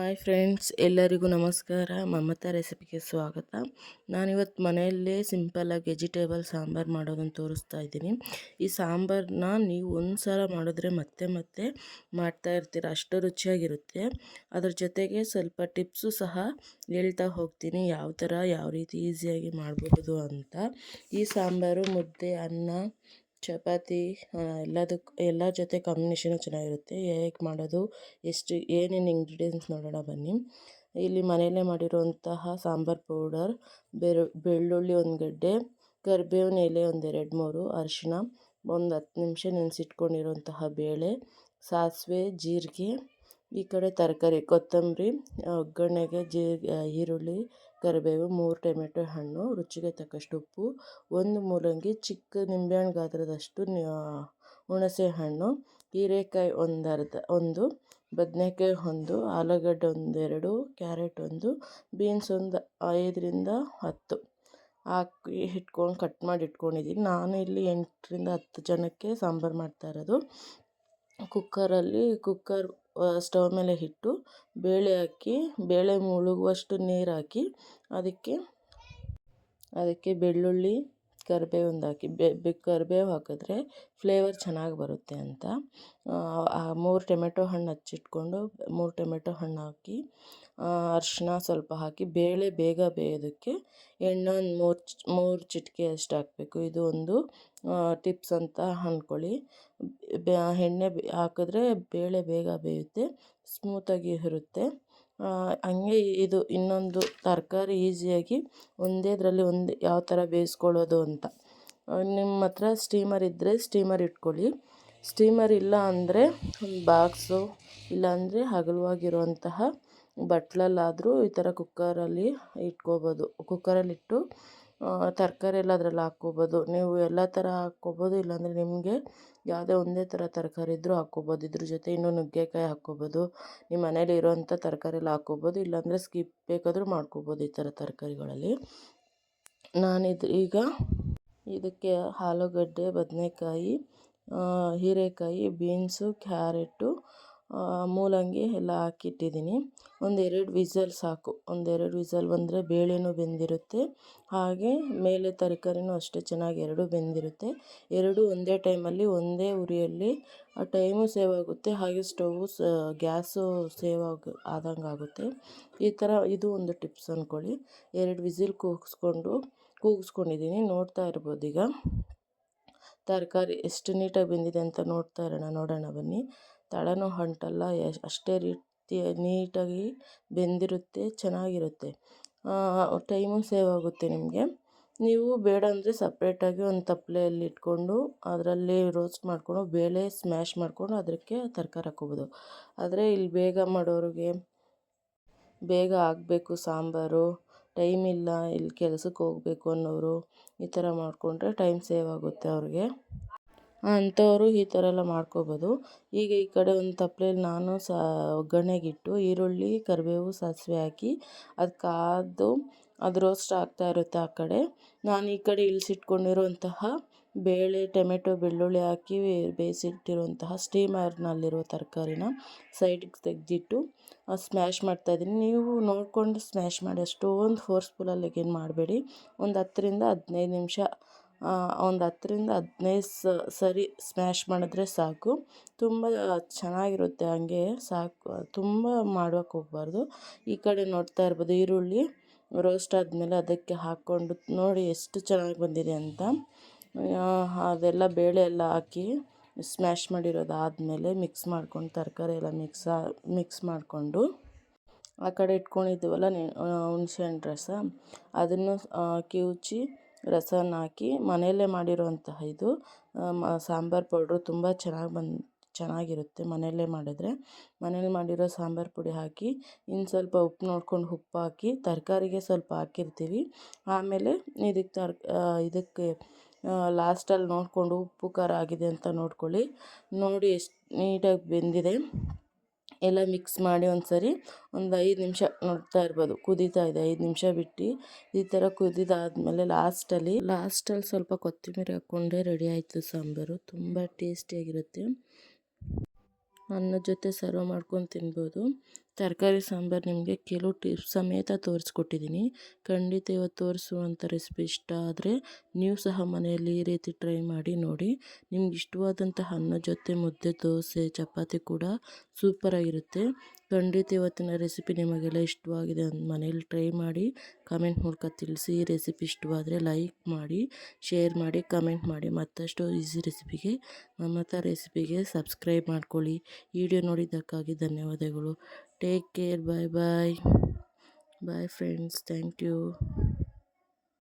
Hi friends, ಎಲ್ಲರಿಗೂ ನಮಸ್ಕಾರ. ಮಮತಾ ರೆಸಿಪಿಗೆ ಸ್ವಾಗತ. ನಾನಿವತ್ತು ಮನೆಯಲ್ಲೇ ಸಿಂಪಲ್ಲಾಗಿ ವೆಜಿಟೇಬಲ್ ಸಾಂಬಾರು ಮಾಡೋದನ್ನು ತೋರಿಸ್ತಾ ಇದ್ದೀನಿ. ಈ ಸಾಂಬಾರನ್ನ ನೀವು ಒಂದು ಸಲ ಮಾಡಿದ್ರೆ ಮತ್ತೆ ಮತ್ತೆ ಮಾಡ್ತಾ ಇರ್ತೀರ, ಅಷ್ಟು ರುಚಿಯಾಗಿರುತ್ತೆ. ಅದ್ರ ಜೊತೆಗೆ ಸ್ವಲ್ಪ ಟಿಪ್ಸು ಸಹ ಹೇಳ್ತಾ ಹೋಗ್ತೀನಿ, ಯಾವ ರೀತಿ ಈಸಿಯಾಗಿ ಮಾಡಬಹುದು ಅಂತ. ಈ ಸಾಂಬಾರು ಮುದ್ದೆ, ಅನ್ನ, ಚಪಾತಿ ಎಲ್ಲ ಜೊತೆ ಕಾಂಬಿನೇಷನು ಚೆನ್ನಾಗಿರುತ್ತೆ. ಹೇಗೆ ಮಾಡೋದು, ಏನೇನು ಇಂಗ್ರೀಡಿಯೆಂಟ್ಸ್ ನೋಡೋಣ ಬನ್ನಿ. ಇಲ್ಲಿ ಮನೆಯಲ್ಲೇ ಮಾಡಿರುವಂತಹ ಸಾಂಬಾರು ಪೌಡರ್, ಬೆಳ್ಳುಳ್ಳಿ 1 ಗಡ್ಡೆ, ಕರಿಬೇವಿನ ಎಲೆ 1 2-3, ಅರಿಶಿಣ, ಒಂದು 10 ನಿಮಿಷ ನೆನೆಸಿಟ್ಕೊಂಡಿರುವಂತಹ ಬೇಳೆ, ಸಾಸಿವೆ, ಜೀರಿಗೆ, ಈ ಕಡೆ ತರಕಾರಿ ಕೊತ್ತಂಬರಿ, ಒಗ್ಗರಣೆಗೆ ಈರುಳ್ಳಿ, ಕರಿಬೇವು, 3 ಟೊಮೆಟೊ ಹಣ್ಣು, ರುಚಿಗೆ ತಕ್ಕಷ್ಟು ಉಪ್ಪು, 1 ಮೂಲಂಗಿ, ಚಿಕ್ಕ ನಿಂಬೆಹಣ್ಣು ಗಾತ್ರದಷ್ಟು ಹುಣಸೆ ಹಣ್ಣು, ಹೀರೆಕಾಯಿ 1 ಬದನೆಕಾಯಿ 1, ಆಲೂಗಡ್ಡೆ 1-2, ಕ್ಯಾರೆಟ್ 1, ಬೀನ್ಸ್ 5-10 ಹಾಕಿ ಕಟ್ ಮಾಡಿ ಇಟ್ಕೊಂಡಿದ್ದೀನಿ. ನಾನು ಇಲ್ಲಿ 8-10 ಜನಕ್ಕೆ ಸಾಂಬಾರು ಮಾಡ್ತಾ ಇರೋದು. ಕುಕ್ಕರ್ ಸ್ಟವ್ ಮೇಲೆ ಇಟ್ಟು ಬೇಳೆ ಹಾಕಿ, ಬೇಳೆ ಮುಳುಗುವಷ್ಟು ನೀರು ಹಾಕಿ, ಅದಕ್ಕೆ ಬೆಳ್ಳುಳ್ಳಿ, ಕರಿಬೇವು ಹಾಕಿ, ಕರಿಬೇವು ಹಾಕಿದ್ರೆ ಫ್ಲೇವರ್ ಚೆನ್ನಾಗಿ ಬರುತ್ತೆ ಅಂತ 3 ಟೊಮೆಟೊ ಹಣ್ಣು ಹಚ್ಚಿಟ್ಕೊಂಡು 3 ಟೊಮೆಟೊ ಹಣ್ಣು ಹಾಕಿ, ಅರಿಶಿಣ ಸ್ವಲ್ಪ ಹಾಕಿ, ಬೇಳೆ ಬೇಗ ಬೇಯೋದಕ್ಕೆ ಎಣ್ಣೆ 3 ಚಿಟಿಕೆ ಅಷ್ಟು ಹಾಕಬೇಕು. ಇದು ಒಂದು ಟಿಪ್ಸ್ ಅಂತ ಅಂದ್ಕೊಳ್ಳಿ. ಎಣ್ಣೆ ಹಾಕಿದ್ರೆ ಬೇಳೆ ಬೇಗ ಬೇಯುತ್ತೆ, ಸ್ಮೂತಾಗಿ ಇರುತ್ತೆ. ಹಂಗೆ ಇದು ಇನ್ನೊಂದು ತರಕಾರಿ ಈಸಿಯಾಗಿ ಒಂದೇದರಲ್ಲಿ ಯಾವ ಥರ ಬೇಯಿಸ್ಕೊಳ್ಳೋದು ಅಂತ. ನಿಮ್ಮ ಹತ್ರ ಸ್ಟೀಮರ್ ಇದ್ದರೆ ಸ್ಟೀಮರ್ ಇಟ್ಕೊಳ್ಳಿ. ಸ್ಟೀಮರ್ ಇಲ್ಲ ಅಂದರೆ ಒಂದು ಬಾಕ್ಸು, ಇಲ್ಲಾಂದರೆ ಅಗಲವಾಗಿರುವಂತಹ ಬಟ್ಲಲ್ಲಾದರೂ ಈ ಥರ ಕುಕ್ಕರಲ್ಲಿ ಇಟ್ಕೋಬೋದು. ಕುಕ್ಕರಲ್ಲಿಟ್ಟು ತರಕಾರಿ ಎಲ್ಲ ಅದರಲ್ಲಿ ಹಾಕ್ಕೋಬೋದು. ನೀವು ಎಲ್ಲ ಥರ ಹಾಕ್ಕೋಬೋದು, ಇಲ್ಲಾಂದರೆ ನಿಮಗೆ ಯಾವುದೇ ಒಂದೇ ಥರ ತರಕಾರಿ ಇದ್ದರೂ ಹಾಕ್ಕೋಬೋದು. ಇದ್ರ ಜೊತೆ ಇನ್ನೂ ನುಗ್ಗೆಕಾಯಿ ಹಾಕ್ಕೋಬೋದು. ನಿಮ್ಮ ಮನೇಲಿ ಇರೋವಂಥ ತರಕಾರಿ ಎಲ್ಲ ಹಾಕ್ಕೋಬೋದು, ಇಲ್ಲಾಂದರೆ ಸ್ಕಿಪ್ ಬೇಕಾದರೂ ಮಾಡ್ಕೋಬೋದು ಈ ಥರ ತರಕಾರಿಗಳಲ್ಲಿ. ಈಗ ಇದಕ್ಕೆ ಆಲೂಗಡ್ಡೆ, ಬದನೆಕಾಯಿ, ಹೀರೆಕಾಯಿ, ಬೀನ್ಸು, ಕ್ಯಾರೆಟು, ಮೂಲಂಗಿ ಎಲ್ಲ ಹಾಕಿಟ್ಟಿದ್ದೀನಿ. 1-2 ವಿಸಲ್ ಸಾಕು. 1-2 ವಿಸಲ್ ಬಂದರೆ ಬೇಳೆನೂ ಬೆಂದಿರುತ್ತೆ, ಹಾಗೆ ಮೇಲೆ ತರಕಾರಿನೂ ಅಷ್ಟೇ ಚೆನ್ನಾಗಿ 2 ಬೆಂದಿರುತ್ತೆ. 2 ಒಂದೇ ಟೈಮಲ್ಲಿ ಒಂದೇ ಉರಿಯಲ್ಲಿ ಟೈಮು ಸೇವ್ ಆಗುತ್ತೆ, ಹಾಗೆ ಗ್ಯಾಸು ಸೇವ್ ಆದಂಗೆ ಆಗುತ್ತೆ. ಈ ಥರ ಇದು ಒಂದು ಟಿಪ್ಸ್ ಅಂದ್ಕೊಳ್ಳಿ. 2 ವಿಸಿಲ್ ಕೂಗಿಸ್ಕೊಂಡಿದ್ದೀನಿ, ನೋಡ್ತಾ ಇರ್ಬೋದು. ಈಗ ತರಕಾರಿ ಎಷ್ಟು ನೀಟಾಗಿ ಬೆಂದಿದೆ ಅಂತ ನೋಡೋಣ ಬನ್ನಿ. ತಳನೂ ಅಂಟಲ್ಲ, ಅಷ್ಟೇ ರೀತಿ ನೀಟಾಗಿ ಬೆಂದಿರುತ್ತೆ, ಚೆನ್ನಾಗಿರುತ್ತೆ. ಟೈಮು ಸೇವ್ ಆಗುತ್ತೆ ನಿಮಗೆ. ನೀವು ಬೇಡ ಅಂದರೆ ಸಪ್ರೇಟಾಗಿ ಒಂದು ತಪ್ಪಲೆಯಲ್ಲಿ ಇಟ್ಕೊಂಡು ಅದರಲ್ಲಿ ರೋಸ್ಟ್ ಮಾಡಿಕೊಂಡು ಬೇಳೆ ಸ್ಮ್ಯಾಶ್ ಮಾಡಿಕೊಂಡು ಅದಕ್ಕೆ ತರಕಾರಿ ಹಾಕ್ಕೋಬೋದು. ಆದರೆ ಇಲ್ಲಿ ಬೇಗ ಮಾಡೋರಿಗೆ, ಬೇಗ ಆಗಬೇಕು ಸಾಂಬಾರು, ಟೈಮ್ ಇಲ್ಲ, ಇಲ್ಲಿ ಕೆಲಸಕ್ಕೆ ಹೋಗಬೇಕು ಅನ್ನೋರು ಈ ಥರ ಮಾಡಿಕೊಂಡ್ರೆ ಟೈಮ್ ಸೇವ್ ಆಗುತ್ತೆ ಅವ್ರಿಗೆ. ಅಂಥವರು ಈ ಥರ ಎಲ್ಲ ಮಾಡ್ಕೋಬೋದು. ಈಗ ಈ ಕಡೆ ಒಂದು ತಪ್ಪಲೆಯಲ್ಲಿ ನಾನು ಒಗ್ಗರಣೆಗಿಟ್ಟು ಈರುಳ್ಳಿ, ಕರಿಬೇವು, ಸಾಸಿವೆ ಹಾಕಿ ಅದು ರೋಸ್ಟ್ ಆಗ್ತಾ ಇರುತ್ತೆ. ಆ ಕಡೆ ನಾನು ಈ ಕಡೆ ಇಳಿಸಿಟ್ಕೊಂಡಿರುವಂತಹ ಬೇಳೆ, ಟೊಮೆಟೊ, ಬೆಳ್ಳುಳ್ಳಿ ಹಾಕಿ ಬೇಯಿಸಿಟ್ಟಿರುವಂತಹ ಸ್ಟೀಮರ್ನಲ್ಲಿರುವ ತರಕಾರಿನ ಸೈಡಿಗೆ ತೆಗೆದಿಟ್ಟು ಸ್ಮ್ಯಾಶ್ ಮಾಡ್ತಾಯಿದ್ದೀನಿ. ನೀವು ನೋಡಿಕೊಂಡು ಸ್ಮ್ಯಾಶ್ ಮಾಡಿ, ಅಷ್ಟೊಂದು ಫೋರ್ಸ್ಫುಲ್ಲಲ್ಲಿ ಏನು ಮಾಡಬೇಡಿ. ಒಂದು 10-15 ನಿಮಿಷ, ಒಂದು 10-15 ಸರಿ ಸ್ಮ್ಯಾಶ್ ಮಾಡಿದ್ರೆ ಸಾಕು. ತುಂಬ ಚೆನ್ನಾಗಿರುತ್ತೆ, ಹಂಗೆ ಸಾಕು, ತುಂಬ ಮಾಡೋಕ್ಕೆ ಹೋಗಬಾರ್ದು. ಈ ಕಡೆ ನೋಡ್ತಾ ಇರ್ಬೋದು, ಈರುಳ್ಳಿ ರೋಸ್ಟ್ ಆದಮೇಲೆ ಅದಕ್ಕೆ ಹಾಕ್ಕೊಂಡು ನೋಡಿ ಎಷ್ಟು ಚೆನ್ನಾಗಿ ಬಂದಿದೆ ಅಂತ. ಅದೆಲ್ಲ ಬೇಳೆ ಎಲ್ಲ ಹಾಕಿ ಸ್ಮ್ಯಾಶ್ ಮಾಡಿರೋದಾದಮೇಲೆ ಮಿಕ್ಸ್ ಮಾಡ್ಕೊಂಡು ತರಕಾರಿ ಎಲ್ಲ ಮಿಕ್ಸ್ ಮಾಡಿಕೊಂಡು ಆ ಕಡೆ ಇಟ್ಕೊಂಡಿದ್ದೀವಲ್ಲ ಹುಣಸೆಹಣ್ಣು ರಸ, ಅದನ್ನು ಕಿವುಚಿ ರಸನ ಹಾಕಿ, ಮನೆಯಲ್ಲೇ ಮಾಡಿರೋಂತಹ ಇದು ಸಾಂಬಾರು ಪೌಡ್ರು ತುಂಬ ಚೆನ್ನಾಗಿರುತ್ತೆ. ಮನೆಯಲ್ಲೇ ಮನೇಲಿ ಮಾಡಿರೋ ಸಾಂಬಾರು ಪುಡಿ ಹಾಕಿ, ಇನ್ನು ಸ್ವಲ್ಪ ಉಪ್ಪು ನೋಡ್ಕೊಂಡು ಉಪ್ಪು ಹಾಕಿ, ತರಕಾರಿಗೆ ಸ್ವಲ್ಪ ಹಾಕಿರ್ತೀವಿ. ಆಮೇಲೆ ಇದಕ್ಕೆ ಲಾಸ್ಟಲ್ಲಿ ನೋಡಿಕೊಂಡು ಉಪ್ಪು ಖಾರ ಆಗಿದೆ ಅಂತ ನೋಡ್ಕೊಳ್ಳಿ. ನೋಡಿ ಎಷ್ಟು ನೀಟಾಗಿ ಬೆಂದಿದೆ. ಎಲ್ಲ ಮಿಕ್ಸ್ ಮಾಡಿ ಒಂದು 5 ನಿಮಿಷ ನೋಡ್ತಾ ಇರ್ಬೋದು, ಕುದೀತಾ ಇದೆ. 5 ನಿಮಿಷ ಬಿಟ್ಟು ಈ ಥರ ಕುದಿದಾದ್ಮೇಲೆ ಲಾಸ್ಟಲ್ಲಿ ಸ್ವಲ್ಪ ಕೊತ್ತಂಬರಿ ಹಾಕ್ಕೊಂಡ್ರೆ ರೆಡಿ ಆಯಿತು ಸಾಂಬಾರು. ತುಂಬ ಟೇಸ್ಟಿಯಾಗಿರುತ್ತೆ. ಅನ್ನದ ಜೊತೆ ಸರ್ವ್ ಮಾಡ್ಕೊಂಡು ತಿನ್ಬೋದು. ತರಕಾರಿ ಸಾಂಬಾರು ನಿಮಗೆ ಕೆಲವು ಟಿಪ್ಸ್ ಸಮೇತ ತೋರಿಸ್ಕೊಟ್ಟಿದ್ದೀನಿ. ಖಂಡಿತ ಇವತ್ತು ತೋರಿಸುವಂಥ ರೆಸಿಪಿ ಇಷ್ಟ ಆದರೆ ನೀವು ಸಹ ಮನೆಯಲ್ಲಿ ಈ ರೀತಿ ಟ್ರೈ ಮಾಡಿ ನೋಡಿ. ನಿಮ್ಗೆ ಇಷ್ಟವಾದಂತಹ ಅನ್ನದ ಜೊತೆ ಮುದ್ದೆ, ದೋಸೆ, ಚಪಾತಿ ಕೂಡ ಸೂಪರಾಗಿರುತ್ತೆ. ಖಂಡಿತ ಇವತ್ತಿನ ರೆಸಿಪಿ ನಿಮಗೆಲ್ಲ ಇಷ್ಟವಾಗಿದೆ ಮನೇಲಿ ಟ್ರೈ ಮಾಡಿ ಕಮೆಂಟ್ ಮೂಲಕ ತಿಳಿಸಿ. ಈ ರೆಸಿಪಿ ಇಷ್ಟವಾದರೆ ಲೈಕ್ ಮಾಡಿ, ಶೇರ್ ಮಾಡಿ, ಕಮೆಂಟ್ ಮಾಡಿ. ಮತ್ತಷ್ಟು ಈಸಿ ರೆಸಿಪಿಗೆ ಮಮತಾ ರೆಸಿಪಿಗೆ ಸಬ್ಸ್ಕ್ರೈಬ್ ಮಾಡ್ಕೊಳ್ಳಿ. ವಿಡಿಯೋ ನೋಡಿದ್ದಕ್ಕಾಗಿ ಧನ್ಯವಾದಗಳು. Take care. Bye bye. Bye friends. Thank you.